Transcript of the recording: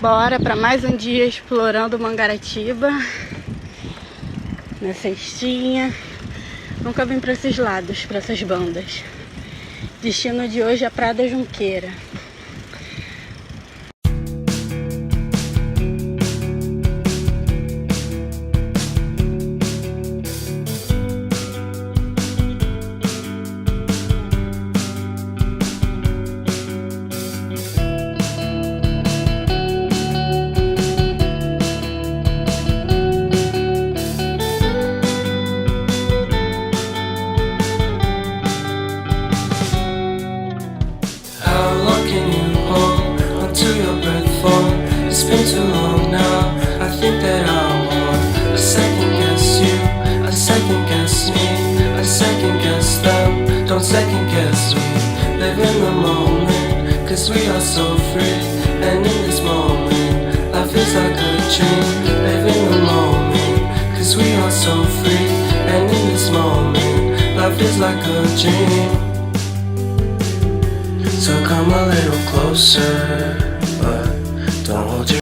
Bora para mais um dia explorando Mangaratiba. Na cestinha. Nunca vim para esses lados, para essas bandas. Destino de hoje é a Praia da Junqueira. It's been too long now. I think that I want a second guess you, a second guess me, a second guess them. Don't second guess me. Live in the moment, cause we are so free. And in this moment, life is like a dream. Live in the moment, cause we are so free. And in this moment, life is like a dream. So come a little closer, but don't hold your